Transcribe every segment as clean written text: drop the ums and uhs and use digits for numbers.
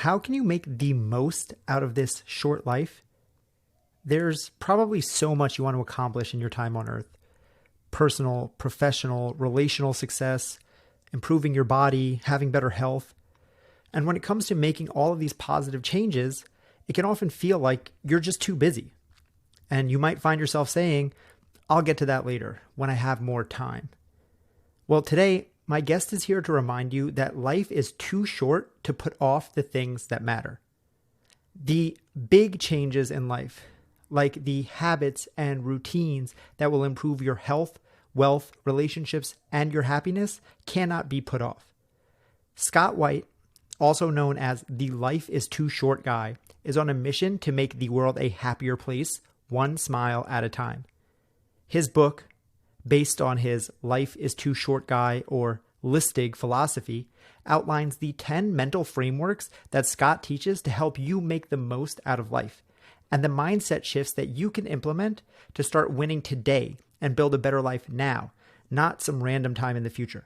how can you make the most out of this short life? There's probably so much you want to accomplish in your time on earth. Personal, professional, relational success, improving your body, having better health. And when it comes to making all of these positive changes, it can often feel like you're just too busy. And you might find yourself saying, I'll get to that later when I have more time. Well, today, my guest is here to remind you that life is too short to put off the things that matter. The big changes in life, like the habits and routines that will improve your health, wealth, relationships, and your happiness, cannot be put off. Scott White, also known as the Life is Too Short guy, is on a mission to make the world a happier place, one smile at a time. His book, based on his Life is Too Short guy or Listig philosophy, outlines the 10 mental frameworks that Scott teaches to help you make the most out of life, and the mindset shifts that you can implement to start winning today and build a better life now, not some random time in the future.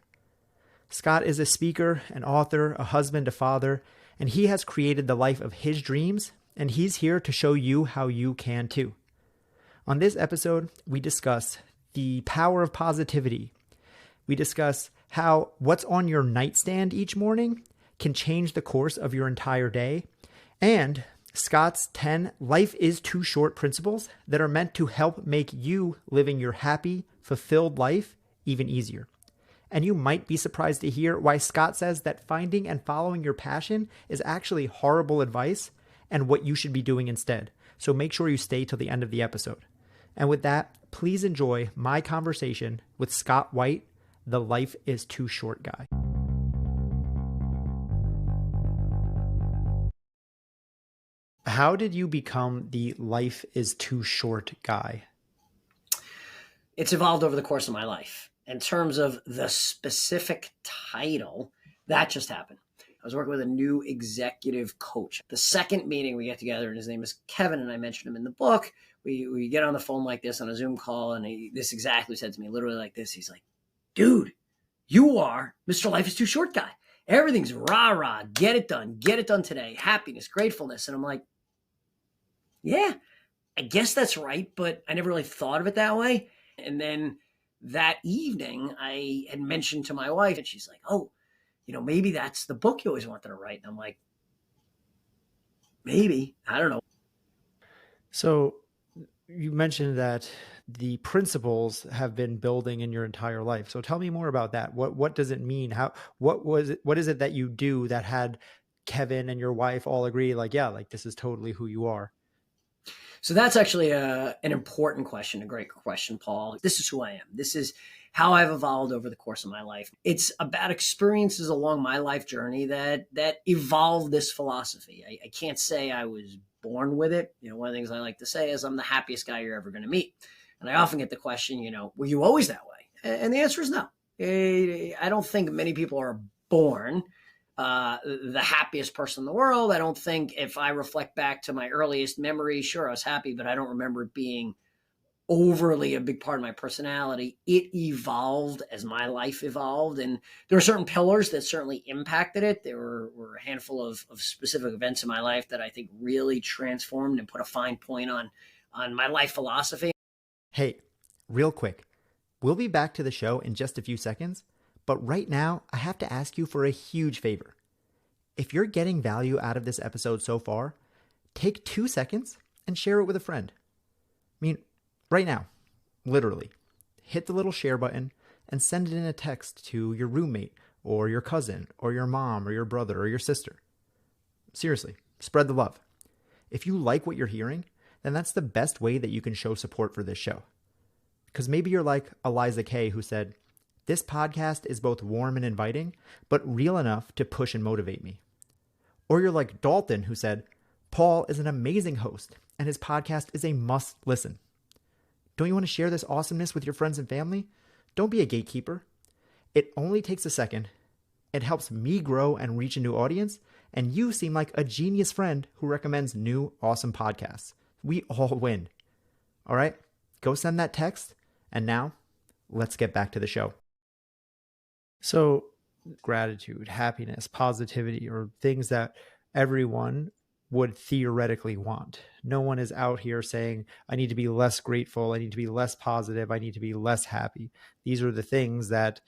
Scott is a speaker, an author, a husband, a father, and he has created the life of his dreams, and he's here to show you how you can too. On this episode, we discuss the power of positivity. We discuss how what's on your nightstand each morning can change the course of your entire day, and Scott's 10 life is too short principles that are meant to help make you living your happy, fulfilled life even easier. And you might be surprised to hear why Scott says that finding and following your passion is actually horrible advice and what you should be doing instead. So make sure you stay till the end of the episode. And with that, please enjoy my conversation with Scott White, the Life is Too Short guy. How did you become the Life is Too Short guy? It's evolved over the course of my life. In terms of the specific title, that just happened. I was working with a new executive coach. The second meeting we get together, and his name is Kevin, and I mentioned him in the book. We get on the phone like this on a Zoom call, and this exactly said to me, literally like this. He's like, dude, you are Mr. Life is Too Short guy. Everything's rah-rah, get it done today, happiness, gratefulness. And I'm like, yeah, I guess that's right, but I never really thought of it that way. And then that evening, I had mentioned to my wife, and she's like, oh, maybe that's the book you always wanted to write. And I'm like, maybe, I don't know. So you mentioned that the principles have been building in your entire life. So tell me more about that. What does it mean? What is it that you do that had Kevin and your wife all agree, like, yeah, like this is totally who you are? So that's actually an important question, a great question, Paul. This is who I am. This is how I've evolved over the course of my life. It's about experiences along my life journey that evolved this philosophy. I can't say I was born with it. One of the things I like to say is I'm the happiest guy you're ever going to meet. And I often get the question, were you always that way? And the answer is no. I don't think many people are born the happiest person in the world. I don't think if I reflect back to my earliest memory, sure, I was happy, but I don't remember it being overly a big part of my personality. It evolved as my life evolved. And there are certain pillars that certainly impacted it. There were a handful of specific events in my life that I think really transformed and put a fine point on my life philosophy. Hey, real quick, we'll be back to the show in just a few seconds. But right now, I have to ask you for a huge favor. If you're getting value out of this episode so far, take 2 seconds and share it with a friend. I mean, right now, literally, hit the little share button and send it in a text to your roommate or your cousin or your mom or your brother or your sister. Seriously, spread the love. If you like what you're hearing, then that's the best way that you can show support for this show. Because maybe you're like Eliza Kay, who said, this podcast is both warm and inviting, but real enough to push and motivate me. Or you're like Dalton, who said, Paul is an amazing host, and his podcast is a must listen. Don't you want to share this awesomeness with your friends and family? Don't be a gatekeeper. It only takes a second. It helps me grow and reach a new audience, and you seem like a genius friend who recommends new, awesome podcasts. We all win. All right, go send that text, and now let's get back to the show. So gratitude, happiness, positivity are things that everyone would theoretically want. No one is out here saying, I need to be less grateful, I need to be less positive, I need to be less happy. These are the things that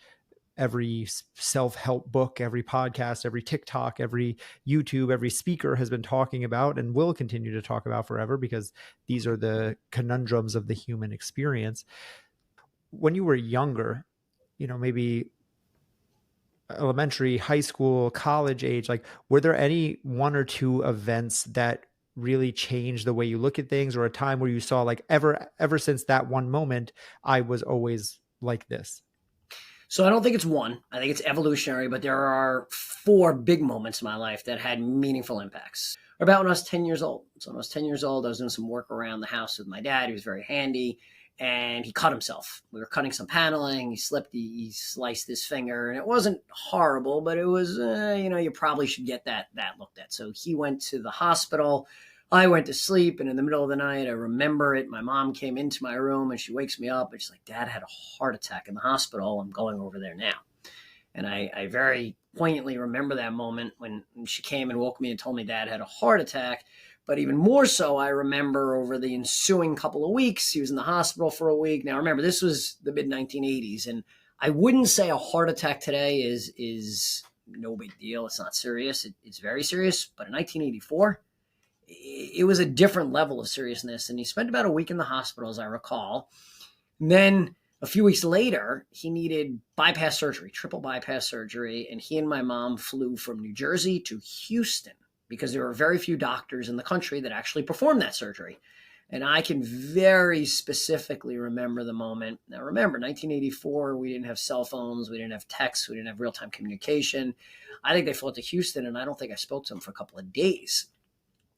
every self-help book, every podcast, every TikTok, every YouTube, every speaker has been talking about and will continue to talk about forever, because these are the conundrums of the human experience. When you were younger, maybe elementary, high school, college age, like, were there any one or two events that really changed the way you look at things, or a time where you saw, like, ever since that one moment, I was always like this? So I don't think it's one. I think it's evolutionary, but there are 4 big moments in my life that had meaningful impacts. About when I was 10 years old. So when I was 10 years old, I was doing some work around the house with my dad. He was very handy, and he cut himself. We were cutting some paneling. He slipped, he sliced his finger, and it wasn't horrible, but it was, you probably should get that looked at. So he went to the hospital. I went to sleep, and in the middle of the night, I remember it. My mom came into my room, and she wakes me up, and she's like, Dad had a heart attack in the hospital. I'm going over there now. And I very poignantly remember that moment when she came and woke me and told me Dad had a heart attack. But even more so, I remember over the ensuing couple of weeks, he was in the hospital for a week. Now, remember, this was the mid-1980s, and I wouldn't say a heart attack today is no big deal. It's not serious. It's very serious. But in 1984, it was a different level of seriousness. And he spent about a week in the hospital, as I recall. And then a few weeks later, he needed bypass surgery, triple bypass surgery. And he and my mom flew from New Jersey to Houston because there were very few doctors in the country that actually performed that surgery. And I can very specifically remember the moment. Now, remember, 1984, we didn't have cell phones. We didn't have texts. We didn't have real-time communication. I think they flew to Houston, and I don't think I spoke to him for a couple of days.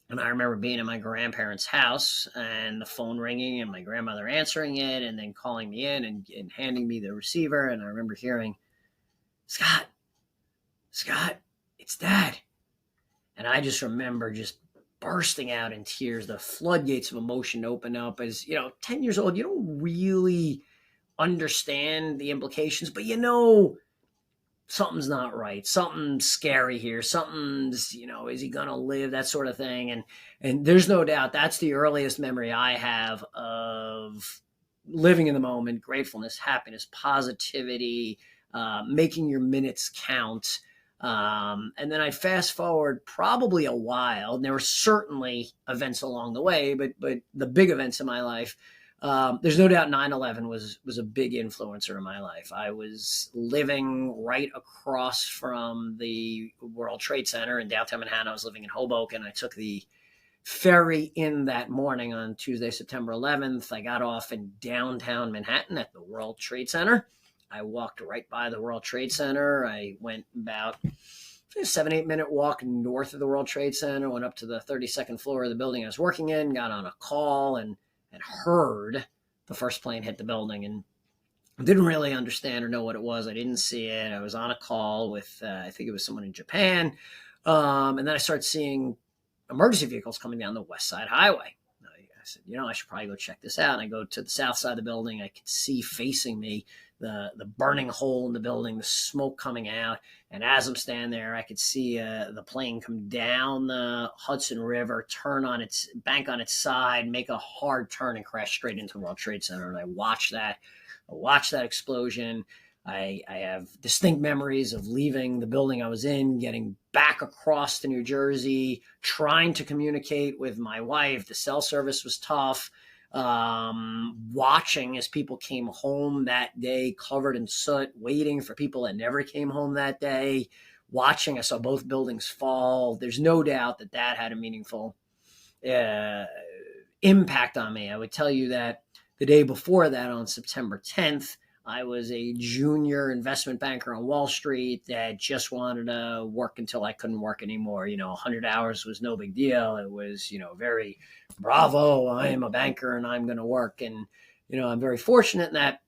And I remember being in my grandparents' house and the phone ringing and my grandmother answering it and then calling me in and handing me the receiver. And I remember hearing, Scott, it's Dad. And I just remember just bursting out in tears. The floodgates of emotion open up. As 10 years old, you don't really understand the implications, but something's not right. Something's scary here. Something's, is he going to live? That sort of thing. And there's no doubt that's the earliest memory I have of living in the moment, gratefulness, happiness, positivity, making your minutes count. And then I fast forward probably a while, and there were certainly events along the way, but the big events in my life, there's no doubt 9/11 was a big influencer in my life. I was living right across from the World Trade Center in downtown Manhattan. I was living in Hoboken. I took the ferry in that morning on Tuesday, September 11th. I got off in downtown Manhattan at the World Trade Center. I walked right by the World Trade Center. I went about a 7-8 minute walk north of the World Trade Center, went up to the 32nd floor of the building I was working in, got on a call and heard the first plane hit the building, and didn't really understand or know what it was. I didn't see it. I was on a call with, I think it was someone in Japan. And then I started seeing emergency vehicles coming down the West Side Highway. I said, I should probably go check this out. And I go to the south side of the building. I could see facing me the burning hole in the building, the smoke coming out. And as I'm standing there, I could see the plane come down the Hudson River, bank on its side, make a hard turn and crash straight into the World Trade Center. And I watched that explosion. I have distinct memories of leaving the building I was in, getting back across to New Jersey, trying to communicate with my wife. The cell service was tough. Watching as people came home that day covered in soot, waiting for people that never came home that day. I saw both buildings fall. There's no doubt that had a meaningful impact on me. I would tell you that the day before that, on September 10th, I was a junior investment banker on Wall Street that just wanted to work until I couldn't work anymore. 100 hours was no big deal. It was, very bravo. I am a banker and I'm going to work. And, I'm very fortunate in that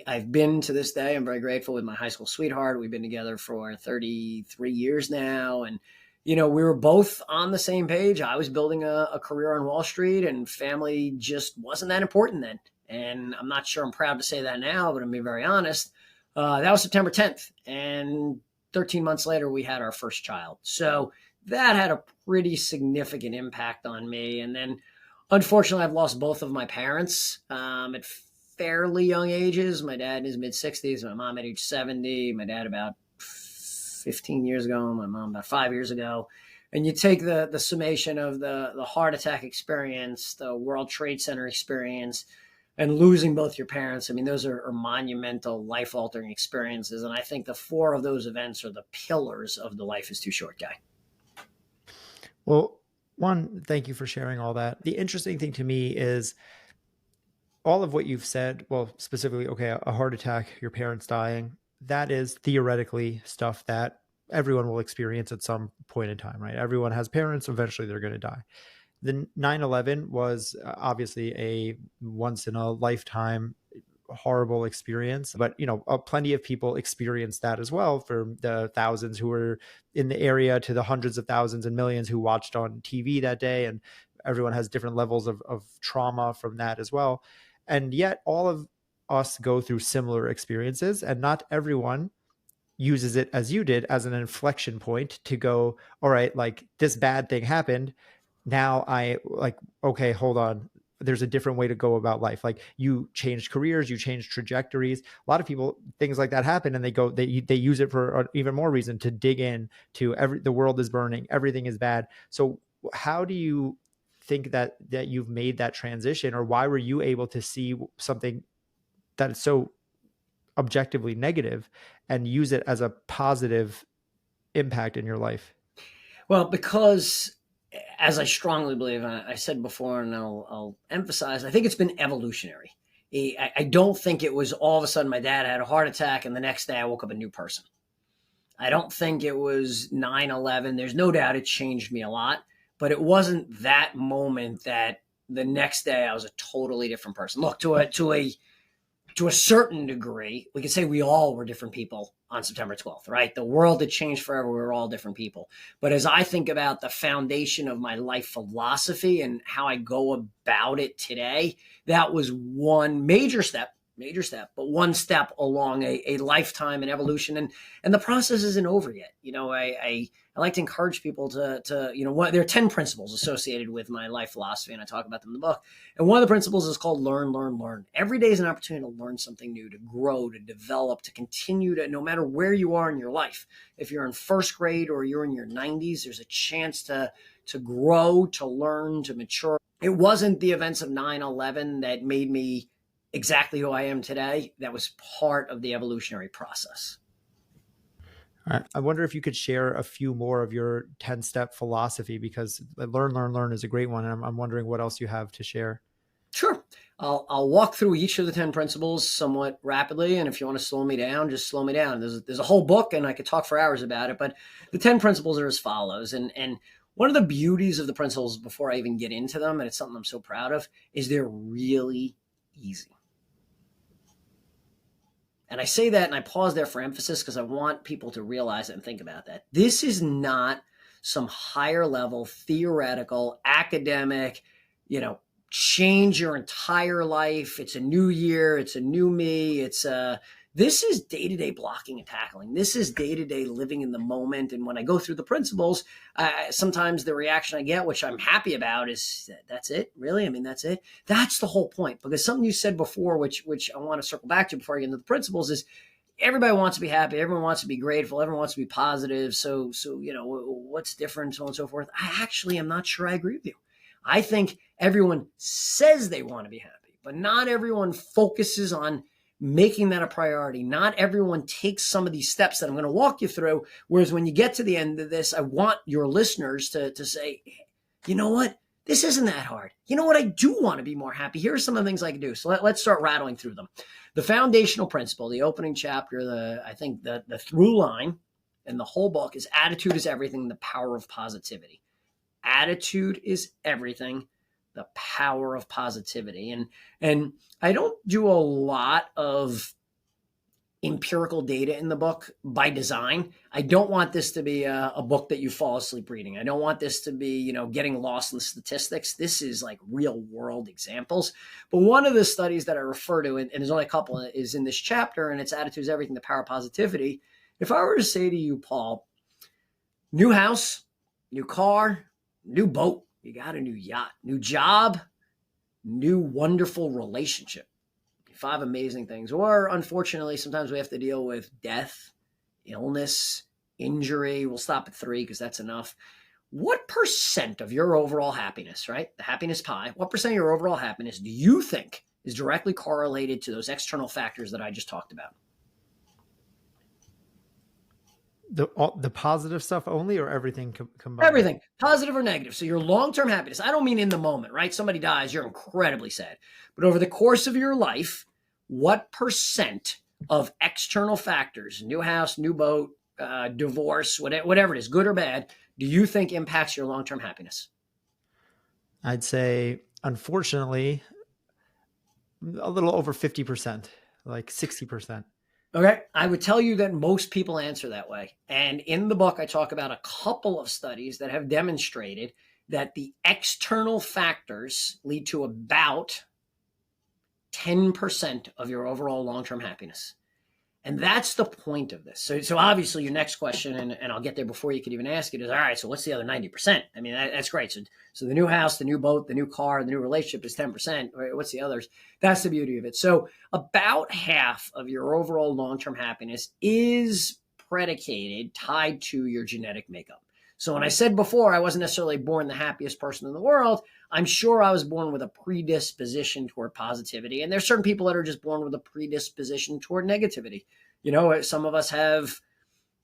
I've been to this day. I'm very grateful with my high school sweetheart. We've been together for 33 years now. And, we were both on the same page. I was building a career on Wall Street, and family just wasn't that important then. And I'm not sure I'm proud to say that now, but I'm being very honest. That was September 10th. And 13 months later, we had our first child. So that had a pretty significant impact on me. And then, unfortunately, I've lost both of my parents at fairly young ages. My dad in his mid-60s, my mom at age 70, my dad about 15 years ago, my mom about 5 years ago. And you take the summation of the heart attack experience, the World Trade Center experience, and losing both your parents. I mean, those are monumental, life-altering experiences. And I think the four of those events are the pillars of the Life is Too Short guy. Well, one, thank you for sharing all that. The interesting thing to me is all of what you've said, well, specifically, okay, a heart attack, your parents dying, that is theoretically stuff that everyone will experience at some point in time, right? Everyone has parents, eventually they're going to die. The 9/11 was obviously a once in a lifetime horrible experience, but plenty of people experienced that as well, from the thousands who were in the area to the hundreds of thousands and millions who watched on TV that day. And everyone has different levels of trauma from that as well. And yet all of us go through similar experiences, and not everyone uses it as you did as an inflection point to go, all right, like this bad thing happened. Now okay, hold on. There's a different way to go about life. Like, you changed careers, you changed trajectories. A lot of people, things like that happen, and they use it for even more reason to dig in to the world is burning, everything is bad. So how do you think that you've made that transition, or why were you able to see something that is so objectively negative and use it as a positive impact in your life? Well, because, as I strongly believe, I said before, and I'll emphasize, I think it's been evolutionary. I don't think it was all of a sudden my dad had a heart attack and the next day I woke up a new person. I don't think it was 9/11. There's no doubt it changed me a lot, but it wasn't that moment that the next day I was a totally different person. Look, to a certain degree, we could say we all were different people on September 12th, right? The world had changed forever. We were all different people. But as I think about the foundation of my life philosophy and how I go about it today, that was one major step, but one step along a lifetime in evolution. And the process isn't over yet. I like to encourage people to there are 10 principles associated with my life philosophy, and I talk about them in the book. And one of the principles is called learn, learn, learn. Every day is an opportunity to learn something new, to grow, to develop, to continue to, no matter where you are in your life. If you're in first grade or you're in your 90s, there's a chance to grow, to learn, to mature. It wasn't the events of 9/11 that made me exactly who I am today. That was part of the evolutionary process. I wonder if you could share a few more of your 10-step philosophy, because learn, learn, learn is a great one. And I'm wondering what else you have to share. Sure. I'll walk through each of the 10 principles somewhat rapidly. And if you want to slow me down, just slow me down. There's a whole book and I could talk for hours about it, but the 10 principles are as follows. And one of the beauties of the principles, before I even get into them, and it's something I'm so proud of, is they're really easy. And I say that and I pause there for emphasis because I want people to realize it and think about that. This is not some higher level, theoretical, academic, change your entire life. It's a new year. It's a new me. This is day-to-day blocking and tackling. This is day-to-day living in the moment. And when I go through the principles, sometimes the reaction I get, which I'm happy about, is, that's it? Really? I mean, that's it? That's the whole point. Because something you said before, which I want to circle back to before I get into the principles, is everybody wants to be happy. Everyone wants to be grateful. Everyone wants to be positive. So what's different, so on and so forth. I actually am not sure I agree with you. I think everyone says they want to be happy, but not everyone focuses on making that a priority. Not everyone takes some of these steps that I'm going to walk you through. Whereas when you get to the end of this, I want your listeners to say, you know what? This isn't that hard. You know what? I do want to be more happy. Here are some of the things I can do. So let's start rattling through them. The foundational principle, the opening chapter, I think the through line in the whole book is attitude is everything, the power of positivity. Attitude is everything, the power of positivity. And I don't do a lot of empirical data in the book by design. I don't want this to be a book that you fall asleep reading. I don't want this to be, getting lost in the statistics. This is like real world examples. But one of the studies that I refer to, and there's only a couple, is in this chapter, and it's attitude is everything, the power of positivity. If I were to say to you, Paul, new house, new car, new boat. You got a new yacht, new job, new wonderful relationship. 5 amazing things. Or unfortunately, sometimes we have to deal with death, illness, injury. We'll stop at 3 because that's enough. What percent of your overall happiness, right? The happiness pie, what percent of your overall happiness do you think is directly correlated to those external factors that I just talked about? The positive stuff only, or everything combined? Everything, positive or negative. So your long-term happiness, I don't mean in the moment, right? Somebody dies, you're incredibly sad. But over the course of your life, what percent of external factors, new house, new boat, divorce, whatever it is, good or bad, do you think impacts your long-term happiness? I'd say, unfortunately, a little over 50%, like 60%. Okay. I would tell you that most people answer that way. And in the book, I talk about a couple of studies that have demonstrated that the external factors lead to about 10% of your overall long-term happiness. And that's the point of this. So obviously your next question, and I'll get there before you could even ask it, is, all right, so what's the other 90%? I mean, that's great. So the new house, the new boat, the new car, the new relationship is 10%. Right? What's the others? That's the beauty of it. So about half of your overall long-term happiness is predicated, tied to your genetic makeup. So when I said before, I wasn't necessarily born the happiest person in the world, I'm sure I was born with a predisposition toward positivity. And there's certain people that are just born with a predisposition toward negativity. You know, some of us have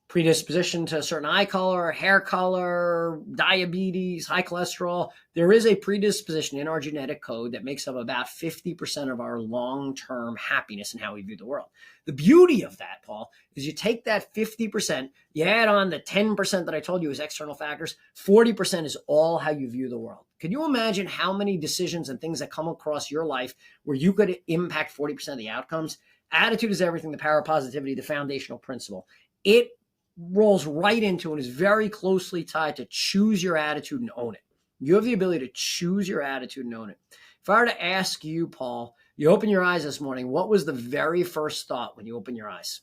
predisposition to a certain eye color, hair color, diabetes, high cholesterol. There is a predisposition in our genetic code that makes up about 50% of our long-term happiness and how we view the world. The beauty of that, Paul, is you take that 50%, you add on the 10% that I told you is external factors, 40% is all how you view the world. Can you imagine how many decisions and things that come across your life where you could impact 40% of the outcomes? Attitude is everything, the power of positivity, the foundational principle. It rolls right into and is very closely tied to choose your attitude and own it. You have the ability to choose your attitude and own it. If I were to ask you, Paul, you open your eyes this morning, what was the very first thought when you open your eyes?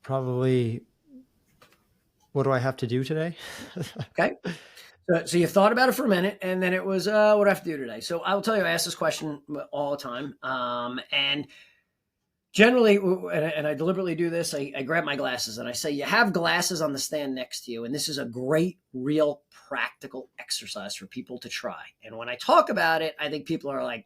Probably, what do I have to do today? Okay. So you thought about it for a minute, and then it was, what do I have to do today? So I'll tell you, I ask this question all the time. And generally, and I deliberately do this, I grab my glasses and I say, you have glasses on the stand next to you. And this is a great, real, practical exercise for people to try. And when I talk about it, I think people are like,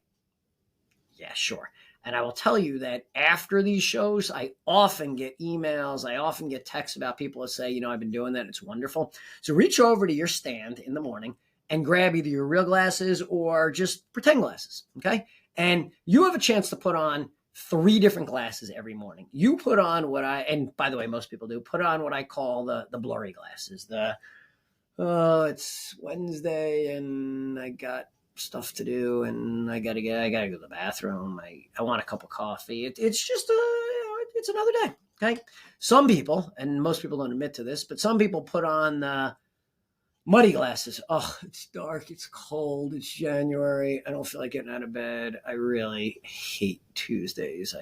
yeah, sure. And I will tell you that after these shows, I often get emails, I often get texts about people that say, you know, I've been doing that. It's wonderful. So reach over to your stand in the morning and grab either your real glasses or just pretend glasses. Okay. And you have a chance to put on 3 different glasses every morning. You put on and by the way, most people do, put on what I call the blurry glasses. It's Wednesday and I got stuff to do and I gotta go to the bathroom. I want a cup of coffee. It's just it's another day. Okay. Some people, and most people don't admit to this, but some people put on the muddy glasses. Oh, it's dark. It's cold. It's January. I don't feel like getting out of bed. I really hate Tuesdays.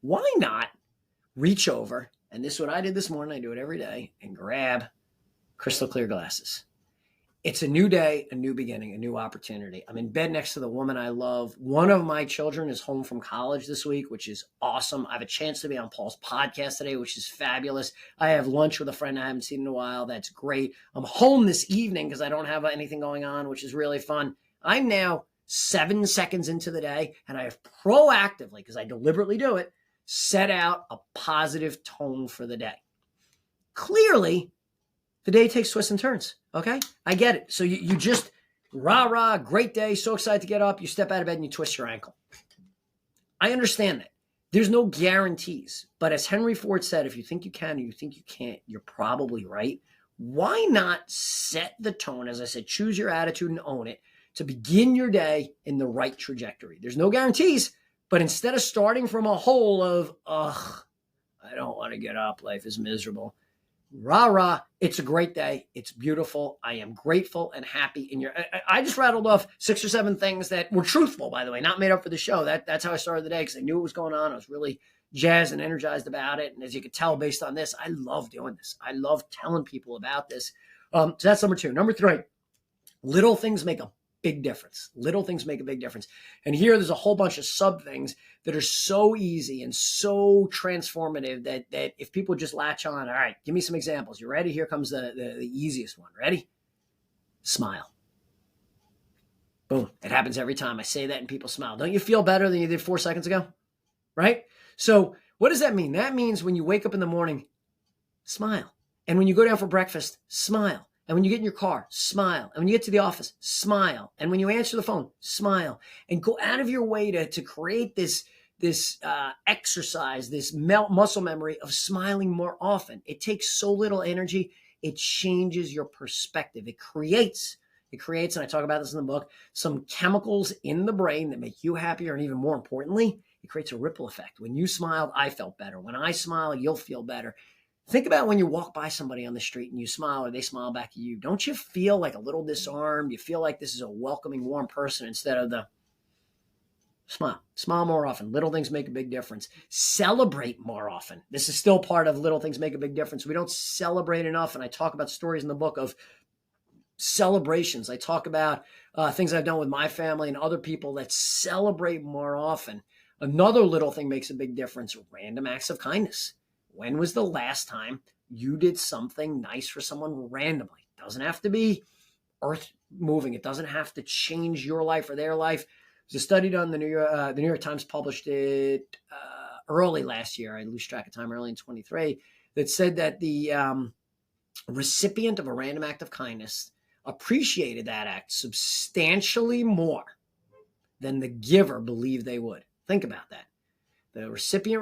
Why not reach over? And this is what I did this morning. I do it every day and grab crystal clear glasses. It's a new day, a new beginning, a new opportunity. I'm in bed next to the woman I love. One of my children is home from college this week, which is awesome. I have a chance to be on Paul's podcast today, which is fabulous. I have lunch with a friend I haven't seen in a while. That's great. I'm home this evening because I don't have anything going on, which is really fun. I'm now 7 seconds into the day, and I have proactively, because I deliberately do it, set out a positive tone for the day. Clearly, the day takes twists and turns. Okay. I get it. So you just rah, great day. So excited to get up. You step out of bed and you twist your ankle. I understand that. There's no guarantees, but as Henry Ford said, if you think you can and you think you can't, you're probably right. Why not set the tone? As I said, choose your attitude and own it to begin your day in the right trajectory. There's no guarantees, but instead of starting from a hole of, I don't want to get up. Life is miserable. Rah, it's a great day. It's beautiful. I am grateful and happy. I just rattled off 6 or 7 things that were truthful, by the way, not made up for the show. That's how I started the day because I knew what was going on. I was really jazzed and energized about it. And as you can tell based on this, I love doing this. I love telling people about this. So that's number 2. Number 3, little things make a big difference. Little things make a big difference. And here there's a whole bunch of sub things that are so easy and so transformative that if people just latch on, all right, give me some examples. You ready? Here comes the easiest one. Ready? Smile. Boom. It happens every time I say that and people smile. Don't you feel better than you did 4 seconds ago? Right? So what does that mean? That means when you wake up in the morning, smile. And when you go down for breakfast, smile. And when you get in your car, smile. And when you get to the office, smile. And when you answer the phone, smile. And go out of your way to create this exercise, this muscle memory of smiling more often. It takes so little energy. It changes your perspective. It creates, and I talk about this in the book, some chemicals in the brain that make you happier. And even more importantly, it creates a ripple effect. When you smiled, I felt better. When I smile, you'll feel better. Think about when you walk by somebody on the street and you smile or they smile back at you. Don't you feel like a little disarmed? You feel like this is a welcoming, warm person instead of the smile. Smile more often. Little things make a big difference. Celebrate more often. This is still part of little things make a big difference. We don't celebrate enough. And I talk about stories in the book of celebrations. I talk about things I've done with my family and other people that celebrate more often. Another little thing makes a big difference. Random acts of kindness. When was the last time you did something nice for someone randomly? It doesn't have to be earth moving. It doesn't have to change your life or their life. There's a study done. The New York Times published it early last year. I lose track of time, early in 23, that said that the recipient of a random act of kindness appreciated that act substantially more than the giver believed they would. Think about that. The recipient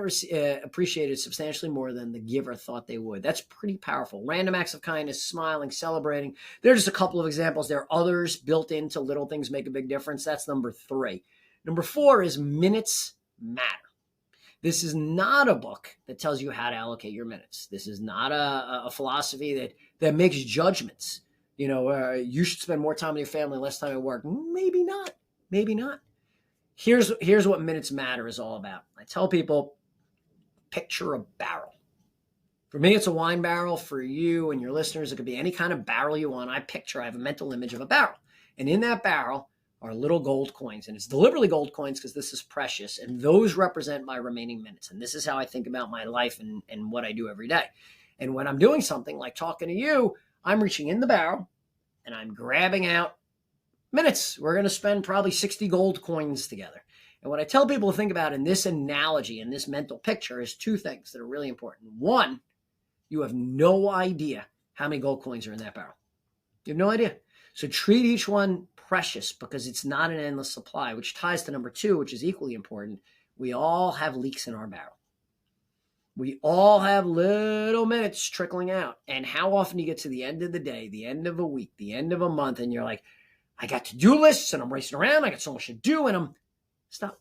appreciated substantially more than the giver thought they would. That's pretty powerful. Random acts of kindness, smiling, celebrating. There's just a couple of examples. There are others built into little things make a big difference. That's number 3. Number 4 is minutes matter. This is not a book that tells you how to allocate your minutes. This is not a philosophy that makes judgments. You should spend more time with your family, less time at work. Maybe not. Maybe not. Here's what minutes matter is all about. I tell people, picture a barrel. For me, it's a wine barrel. For you and your listeners, it could be any kind of barrel you want. I have a mental image of a barrel. And in that barrel are little gold coins. And it's deliberately gold coins because this is precious. And those represent my remaining minutes. And this is how I think about my life and what I do every day. And when I'm doing something like talking to you, I'm reaching in the barrel and I'm grabbing out minutes. We're going to spend probably 60 gold coins together. And what I tell people to think about in this analogy, in this mental picture, is 2 things that are really important. 1, you have no idea how many gold coins are in that barrel. You have no idea. So treat each one precious because it's not an endless supply, which ties to number 2, which is equally important. We all have leaks in our barrel. We all have little minutes trickling out. And how often you get to the end of the day, the end of a week, the end of a month, and you're like, I got to-do lists and I'm racing around. I got so much to do and stop.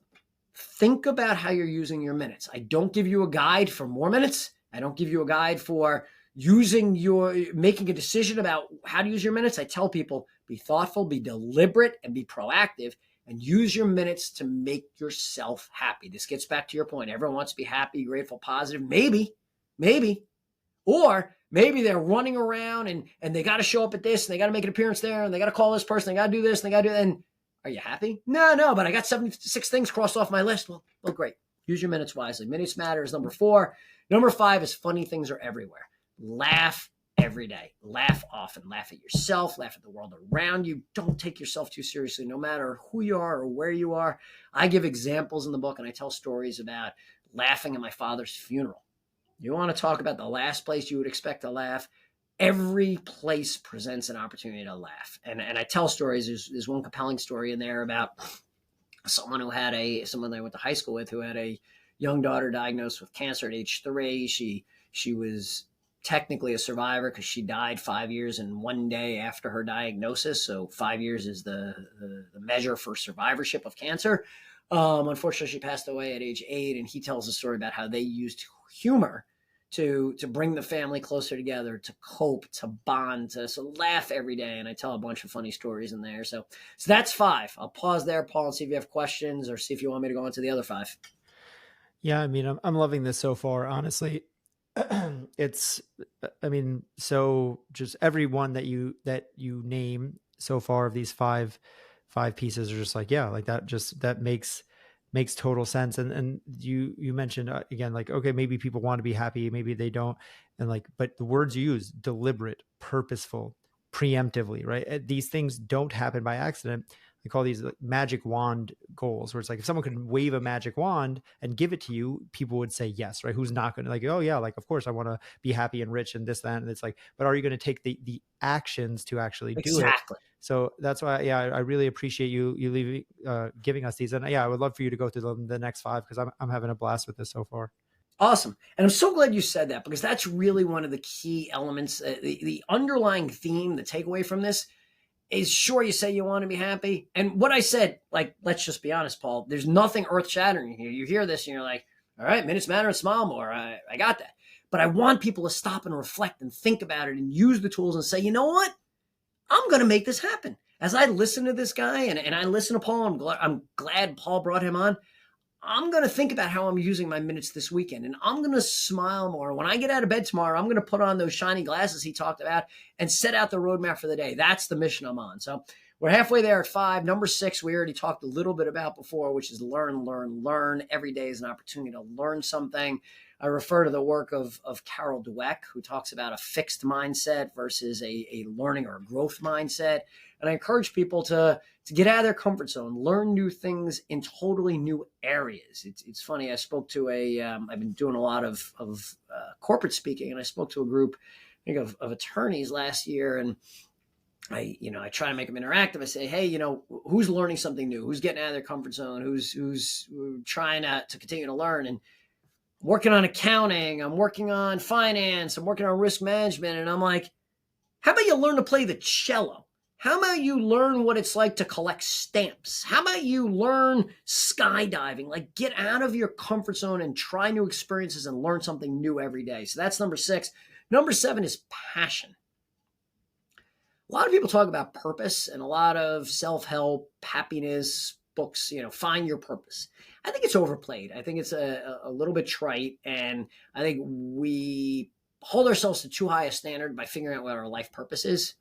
Think about how you're using your minutes. I don't give you a guide for more minutes. I don't give you a guide for making a decision about how to use your minutes. I tell people, be thoughtful, be deliberate, and be proactive, and use your minutes to make yourself happy. This gets back to your point. Everyone wants to be happy, grateful, positive. Maybe. Or maybe they're running around and they got to show up at this and they got to make an appearance there and they got to call this person. They got to do this and they got to do that. And are you happy? No, but I got 76 things crossed off my list. Well, great. Use your minutes wisely. Minutes matter is number 4. Number 5 is funny things are everywhere. Laugh every day. Laugh often. Laugh at yourself. Laugh at the world around you. Don't take yourself too seriously, no matter who you are or where you are. I give examples in the book and I tell stories about laughing at my father's funeral. You want to talk about the last place you would expect to laugh? Every place presents an opportunity to laugh. And I tell stories. There's one compelling story in there about someone I went to high school with who had a young daughter diagnosed with cancer at age 3. She was technically a survivor because she died 5 years and 1 day after her diagnosis. So 5 years is the measure for survivorship of cancer. Unfortunately, she passed away at age 8, and he tells a story about how they used humor to bring the family closer together, to cope, to bond, to laugh every day. And I tell a bunch of funny stories in there. So that's 5. I'll pause there, Paul, and see if you have questions or see if you want me to go on to the other 5. Yeah, I mean, I'm loving this so far, honestly. It's, I mean, so just every one that you name so far of these five pieces are just like, yeah, like that, just that makes total sense. And you mentioned again, like, okay, maybe people want to be happy, maybe they don't, and like, but the words you use, deliberate, purposeful, preemptively, right? These things don't happen by accident. I call these like magic wand goals, where it's like if someone could wave a magic wand and give it to you, people would say yes, right? Who's not going to, like, oh yeah, like of course I want to be happy and rich and this, that, and it's like, but are you going to take the actions to actually do it? Exactly. So that's why, yeah, I really appreciate you leaving, giving us these, and yeah, I would love for you to go through the next five because I'm having a blast with this so far. Awesome. And I'm so glad you said that, because that's really one of the key elements. The underlying theme, the takeaway from this is, sure, you say you want to be happy. And what I said, like, let's just be honest, Paul, there's nothing earth shattering here. You hear this and you're like, all right, minutes matter and smile more. I got that. But I want people to stop and reflect and think about it and use the tools and say, you know what? I'm going to make this happen. As I listen to this guy and I listen to Paul, I'm glad Paul brought him on. I'm going to think about how I'm using my minutes this weekend, and I'm going to smile more. When I get out of bed tomorrow, I'm going to put on those shiny glasses he talked about and set out the roadmap for the day. That's the mission I'm on. So we're halfway there at 5. Number 6, we already talked a little bit about before, which is learn, learn, learn. Every day is an opportunity to learn something. I refer to the work of Carol Dweck, who talks about a fixed mindset versus a learning or a growth mindset. And I encourage people to get out of their comfort zone, learn new things in totally new areas. It's funny. I spoke to I've been doing a lot of corporate speaking, and I spoke to a group, I think, of attorneys last year, and I try to make them interactive. I say, hey, who's learning something new? Who's getting out of their comfort zone? Who's trying to continue to learn? And I'm working on accounting. I'm working on finance. I'm working on risk management. And I'm like, how about you learn to play the cello? How about you learn what it's like to collect stamps? How about you learn skydiving? Like, get out of your comfort zone and try new experiences and learn something new every day. So that's number 6. Number 7 is passion. A lot of people talk about purpose, and a lot of self-help, happiness books, find your purpose. I think it's overplayed. I think it's a little bit trite. And I think we hold ourselves to too high a standard by figuring out what our life purpose is.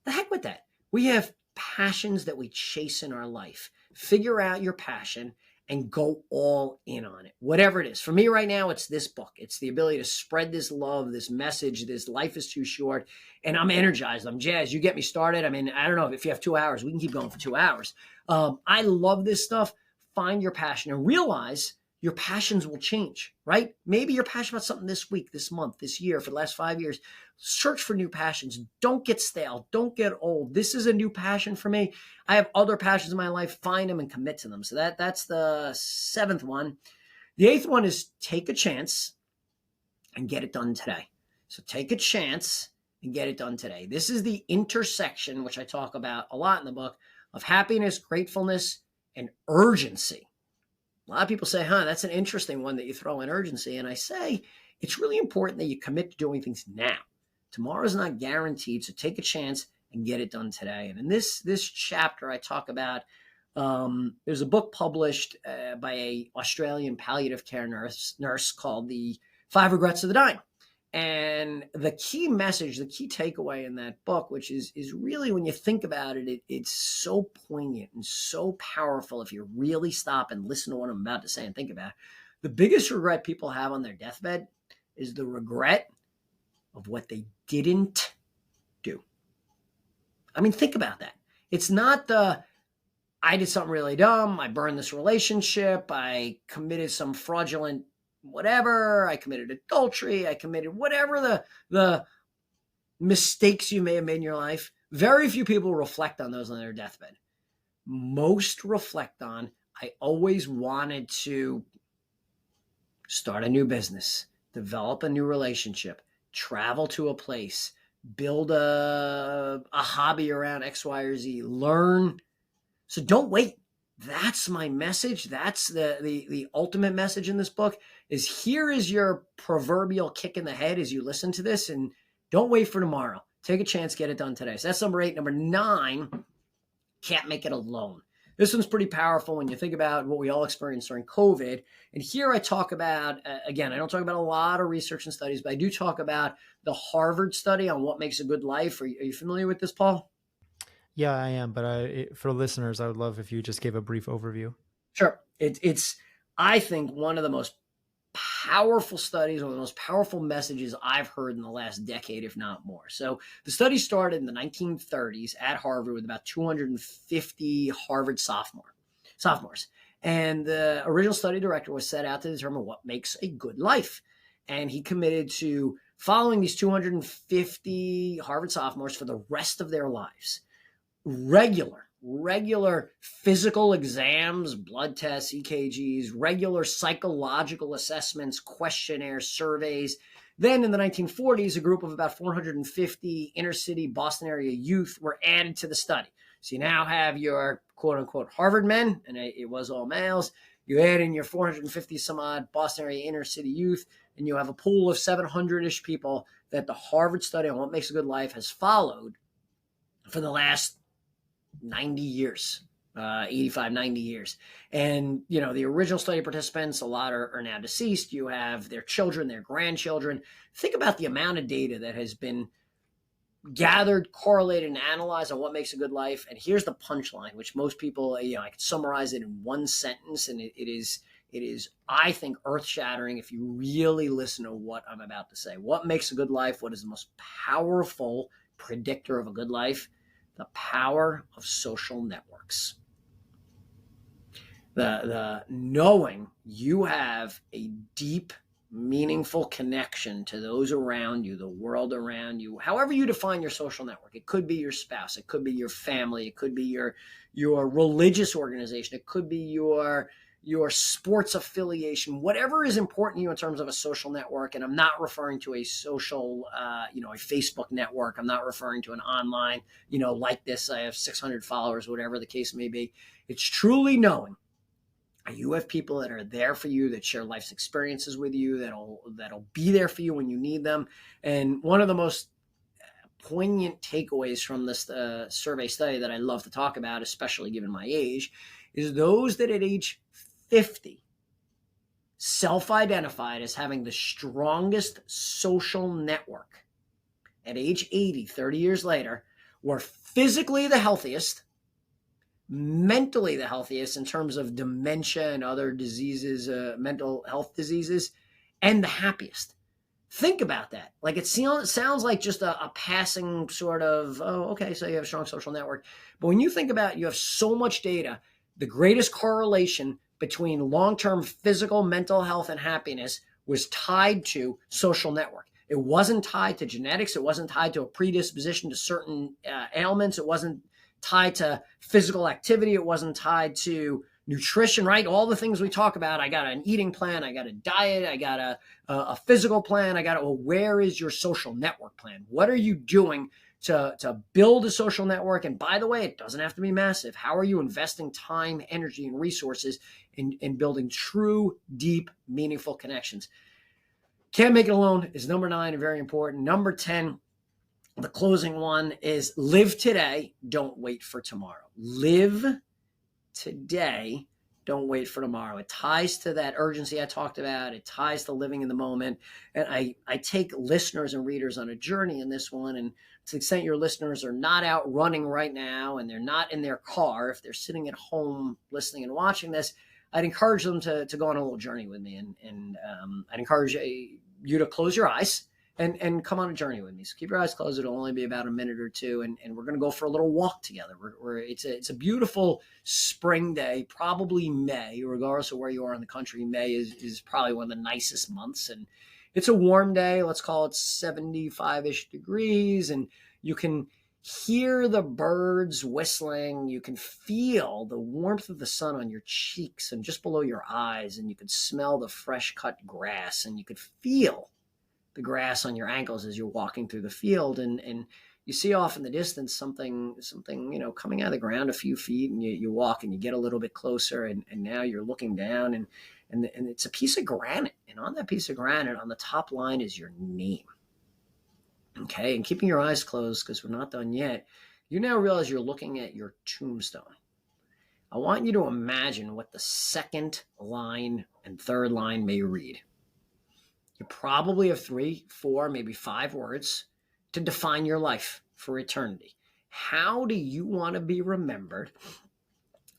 The heck with that. We have passions that we chase in our life. Figure out your passion and go all in on it, whatever it is. For me right now, it's this book. It's the ability to spread this love, this message, this life is too short. And I'm energized. I'm jazzed. You get me started. I mean, I don't know if you have 2 hours, we can keep going for 2 hours. I love this stuff. Find your passion and realize your passions will change, right? Maybe you're passionate about something this week, this month, this year, for the last 5 years. Search for new passions. Don't get stale. Don't get old. This is a new passion for me. I have other passions in my life. Find them and commit to them. So that's the 7th one. The 8th one is take a chance and get it done today. So take a chance and get it done today. This is the intersection, which I talk about a lot in the book, of happiness, gratefulness, and urgency. A lot of people say, that's an interesting one that you throw in urgency. And I say, it's really important that you commit to doing things now. Tomorrow's not guaranteed, so take a chance and get it done today. And in this chapter, I talk about, there's a book published by an Australian palliative care nurse called The 5 Regrets of the Dying. And the key message, the key takeaway in that book, which is really, when you think about it, it's so poignant and so powerful if you really stop and listen to what I'm about to say and think about it. The biggest regret people have on their deathbed is the regret of what they didn't do. I mean, think about that. It's not I did something really dumb, I burned this relationship, I committed some fraudulent whatever, I committed adultery, I committed whatever the mistakes you may have made in your life. Very few people reflect on those on their deathbed. Most reflect on, I always wanted to start a new business, develop a new relationship, travel to a place, build a hobby around X, Y, or Z, learn. So don't wait. That's my message. That's the ultimate message in this book is, here is your proverbial kick in the head as you listen to this, and don't wait for tomorrow. Take a chance, get it done today. So that's number 8. Number 9, can't make it alone. This one's pretty powerful when you think about what we all experienced during COVID. And here I talk about, again, I don't talk about a lot of research and studies, but I do talk about the Harvard study on what makes a good life. Are you familiar with this, Paul? Yeah, I am. But for listeners, I would love if you just gave a brief overview. Sure. It's, I think, one of the most powerful studies, one of the most powerful messages I've heard in the last decade, if not more. So the study started in the 1930s at Harvard with about 250 Harvard sophomores. And the original study director was set out to determine what makes a good life. And he committed to following these 250 Harvard sophomores for the rest of their lives. Regular physical exams, blood tests, EKGs, regular psychological assessments, questionnaires, surveys. Then in the 1940s, a group of about 450 inner city Boston area youth were added to the study. So you now have your quote unquote Harvard men, and it was all males. You add in your 450 some odd Boston area inner city youth, and you have a pool of 700-ish people that the Harvard study on what makes a good life has followed for the last 90 years, 85, 90 years. And, the original study participants, a lot are now deceased. You have their children, their grandchildren. Think about the amount of data that has been gathered, correlated, and analyzed on what makes a good life. And here's the punchline, which most people, I could summarize it in one sentence. And it is, I think, earth-shattering if you really listen to what I'm about to say. What makes a good life? What is the most powerful predictor of a good life? The power of social networks. The knowing you have a deep, meaningful connection to those around you, the world around you, however you define your social network. It could be your spouse, it could be your family, it could be your religious organization, it could be your sports affiliation, whatever is important to you in terms of a social network. And I'm not referring to a social, a Facebook network. I'm not referring to an online, like this, I have 600 followers, whatever the case may be. It's truly knowing you have people that are there for you, that share life's experiences with you, that'll be there for you when you need them. And one of the most poignant takeaways from this survey study that I love to talk about, especially given my age, is those that at age 50 self-identified as having the strongest social network at age 80, 30 years later, were physically the healthiest, mentally the healthiest in terms of dementia and other diseases, mental health diseases, and the happiest. Think about that. Like it sounds like just a passing sort of, oh, okay, so you have a strong social network. But when you think about, you have so much data, the greatest correlation between long-term physical, mental health, and happiness was tied to social network. It wasn't tied to genetics. It wasn't tied to a predisposition to certain ailments. It wasn't tied to physical activity. It wasn't tied to nutrition, right? All the things we talk about. I got an eating plan. I got a diet. I got a physical plan. Where is your social network plan? What are you doing to build a social network? And by the way, it doesn't have to be massive. How are you investing time, energy, and resources in building true, deep, meaningful connections? Can't make it alone is number 9 and very important. Number 10, the closing one, is live today. Don't wait for tomorrow. Live today. Don't wait for tomorrow. It ties to that urgency I talked about. It ties to living in the moment. And I take listeners and readers on a journey in this one. And to the extent your listeners are not out running right now and they're not in their car, if they're sitting at home listening and watching this, I'd encourage them to go on a little journey with me. And I'd encourage you to close your eyes and come on a journey with me. So keep your eyes closed. It'll only be about a minute or two. And we're going to go for a little walk together. It's a beautiful spring day, probably May, regardless of where you are in the country. May is probably one of the nicest months. And it's a warm day. Let's call it 75-ish degrees. And you can hear the birds whistling. You can feel the warmth of the sun on your cheeks and just below your eyes. And you can smell the fresh cut grass. And you could feel the grass on your ankles as you're walking through the field, and you see off in the distance something coming out of the ground a few feet, and you walk and you get a little bit closer, and now you're looking down, and it's a piece of granite, and on that piece of granite on the top line is your name. Okay, and keeping your eyes closed because we're not done yet, you now realize you're looking at your tombstone. I want you to imagine what the second line and third line may read. You probably have 3, 4, maybe 5 words to define your life for eternity. How do you want to be remembered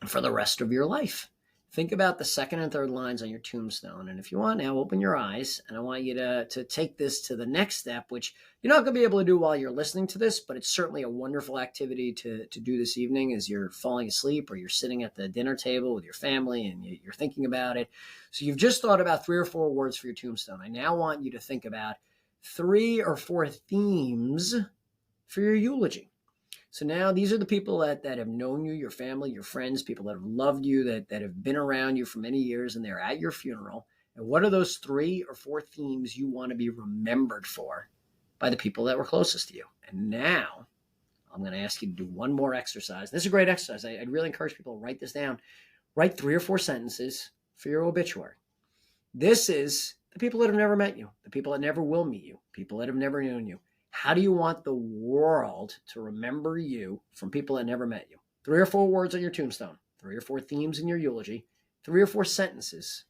for the rest of your life? Think about the second and third lines on your tombstone. And if you want now, open your eyes, and I want you to take this to the next step, which you're not going to be able to do while you're listening to this, but it's certainly a wonderful activity to do this evening as you're falling asleep or you're sitting at the dinner table with your family and you're thinking about it. So you've just thought about 3 or 4 words for your tombstone. I now want you to think about 3 or 4 themes for your eulogy. So now these are the people that have known you, your family, your friends, people that have loved you, that have been around you for many years, and they're at your funeral. And what are those 3 or 4 themes you want to be remembered for by the people that were closest to you? And now I'm going to ask you to do one more exercise. This is a great exercise. I'd really encourage people to write this down. Write 3 or 4 sentences for your obituary. This is the people that have never met you, the people that never will meet you, people that have never known you. How do you want the world to remember you from people that never met you? 3 or 4 words on your tombstone, 3 or 4 themes in your eulogy, 3 or 4 sentences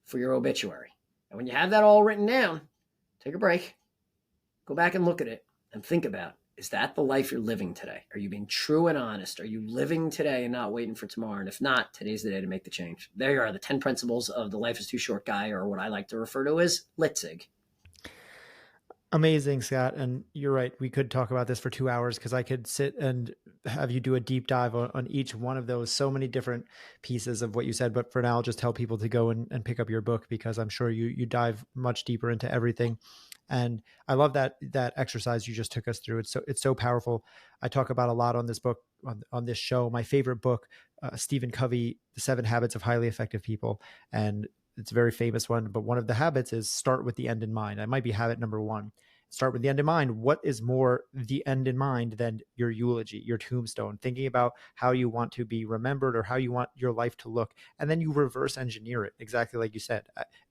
for your obituary. And when you have that all written down, take a break, go back and look at it and think about, is that the life you're living today? Are you being true and honest? Are you living today and not waiting for tomorrow? And if not, today's the day to make the change. There are the 10 principles of the Life is Too Short guy, or what I like to refer to as Litzig. Amazing, Scott. And you're right. We could talk about this for 2 hours because I could sit and have you do a deep dive on each one of those, so many different pieces of what you said. But for now, I'll just tell people to go and pick up your book because I'm sure you dive much deeper into everything. And I love that exercise you just took us through. It's so powerful. I talk about a lot on this book, on this show. My favorite book, Stephen Covey, The 7 Habits of Highly Effective People. And it's a very famous one, but one of the habits is start with the end in mind. That might be habit number 1. Start with the end in mind. What is more the end in mind than your eulogy, your tombstone, thinking about how you want to be remembered or how you want your life to look. And then you reverse engineer it, exactly like you said.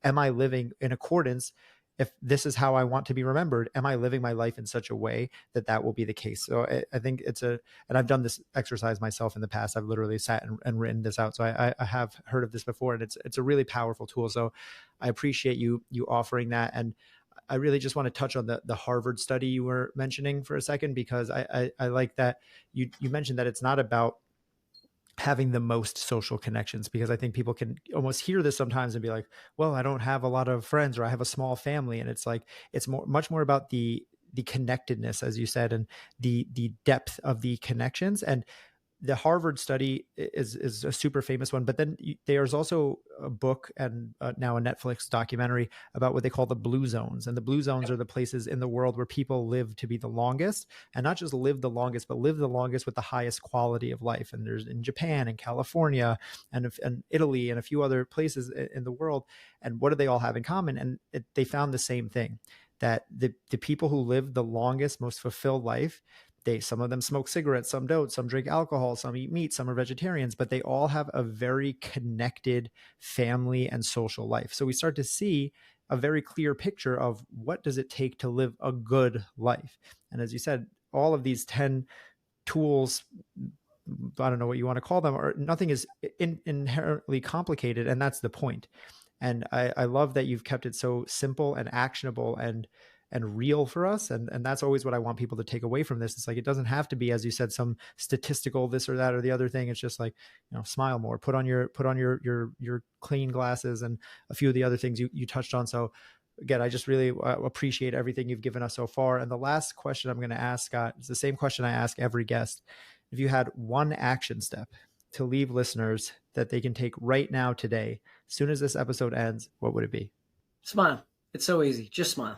Am I living in accordance? If this is how I want to be remembered, am I living my life in such a way that will be the case? So I think and I've done this exercise myself in the past. I've literally sat and written this out. So I have heard of this before, and it's a really powerful tool. So I appreciate you offering that. And I really just want to touch on the Harvard study you were mentioning for a second, because I like that you mentioned that it's not about having the most social connections, because I think people can almost hear this sometimes and be like, well, I don't have a lot of friends, or I have a small family. And it's like, it's much more about the connectedness, as you said, and the depth of the connections. And the Harvard study is a super famous one, but then there's also a book and now a Netflix documentary about what they call the blue zones. And the blue zones are the places in the world where people live to be the longest, and not just live the longest, but live the longest with the highest quality of life. And there's in Japan and California and Italy and a few other places in the world. And what do they all have in common? And they found the same thing, that the people who live the longest, most fulfilled life, some of them smoke cigarettes, some don't, some drink alcohol, some eat meat, some are vegetarians, but they all have a very connected family and social life. So we start to see a very clear picture of what does it take to live a good life. And as you said, all of these 10 tools, I don't know what you want to call them, or nothing is inherently complicated. And that's the point. And I love that you've kept it so simple and actionable and real for us. And that's always what I want people to take away from this. It's like, it doesn't have to be, as you said, some statistical this or that or the other thing. It's just like, smile more, put on your clean glasses, and a few of the other things you touched on. So again, I just really appreciate everything you've given us so far. And the last question I'm going to ask, Scott, is the same question I ask every guest. If you had one action step to leave listeners that they can take right now today, as soon as this episode ends, what would it be? Smile. It's so easy. Just smile.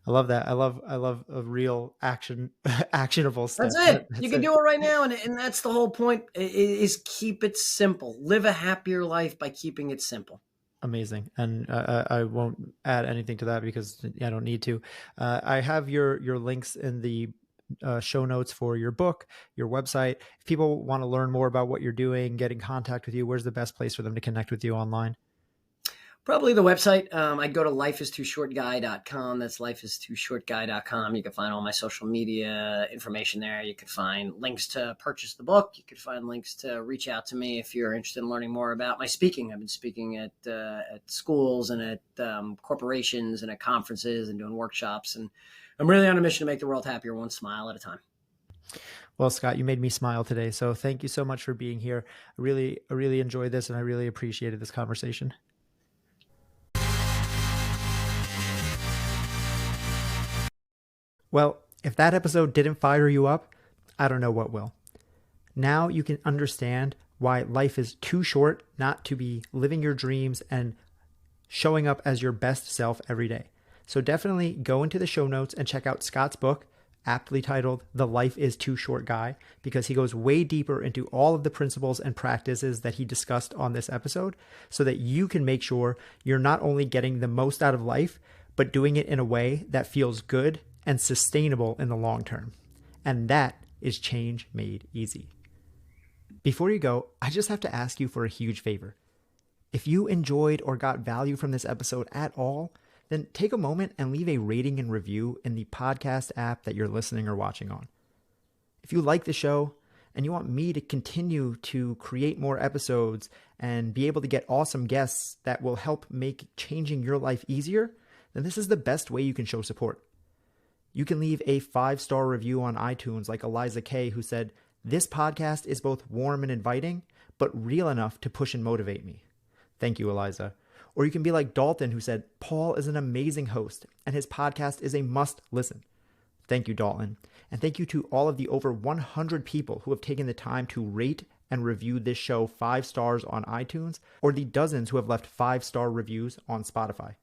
I love that. I love a real actionable step. That's it. You can do it right now. And that's the whole point, is keep it simple. Live a happier life by keeping it simple. Amazing. And I won't add anything to that because I don't need to. I have your links in the show notes for your book, your website. If people want to learn more about what you're doing, get in contact with you, where's the best place for them to connect with you online? Probably the website. I'd go to lifeistooshortguy.com. That's lifeistooshortguy.com. You can find all my social media information there. You could find links to purchase the book. You could find links to reach out to me if you're interested in learning more about my speaking. I've been speaking at schools and at corporations and at conferences and doing workshops. And I'm really on a mission to make the world happier, one smile at a time. Well, Scott, you made me smile today. So thank you so much for being here. I really enjoyed this, and I really appreciated this conversation. Well, if that episode didn't fire you up, I don't know what will. Now you can understand why life is too short not to be living your dreams and showing up as your best self every day. So definitely go into the show notes and check out Scott's book, aptly titled The Life is Too Short Guy, because he goes way deeper into all of the principles and practices that he discussed on this episode so that you can make sure you're not only getting the most out of life, but doing it in a way that feels good and sustainable in the long term. And that is change made easy. Before you go, I just have to ask you for a huge favor. If you enjoyed or got value from this episode at all, then take a moment and leave a rating and review in the podcast app that you're listening or watching on. If you like the show and you want me to continue to create more episodes and be able to get awesome guests that will help make changing your life easier, then this is the best way you can show support. You can leave a 5-star review on iTunes like Eliza K, who said, "This podcast is both warm and inviting, but real enough to push and motivate me." Thank you, Eliza. Or you can be like Dalton, who said, "Paul is an amazing host, and his podcast is a must listen." Thank you, Dalton. And thank you to all of the over 100 people who have taken the time to rate and review this show 5 stars on iTunes, or the dozens who have left 5-star reviews on Spotify.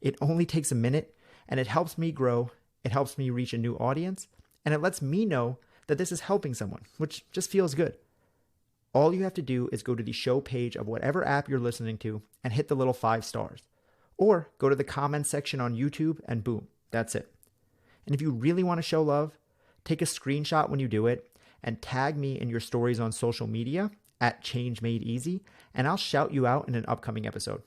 It only takes a minute, and it helps me grow. It helps me reach a new audience, and it lets me know that this is helping someone, which just feels good. All you have to do is go to the show page of whatever app you're listening to and hit the little 5 stars. Or go to the comments section on YouTube and boom, that's it. And if you really want to show love, take a screenshot when you do it and tag me in your stories on social media at Change Made Easy, and I'll shout you out in an upcoming episode.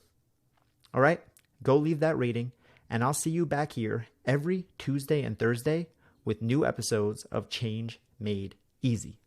All right, go leave that rating, and I'll see you back here every Tuesday and Thursday with new episodes of Change Made Easy.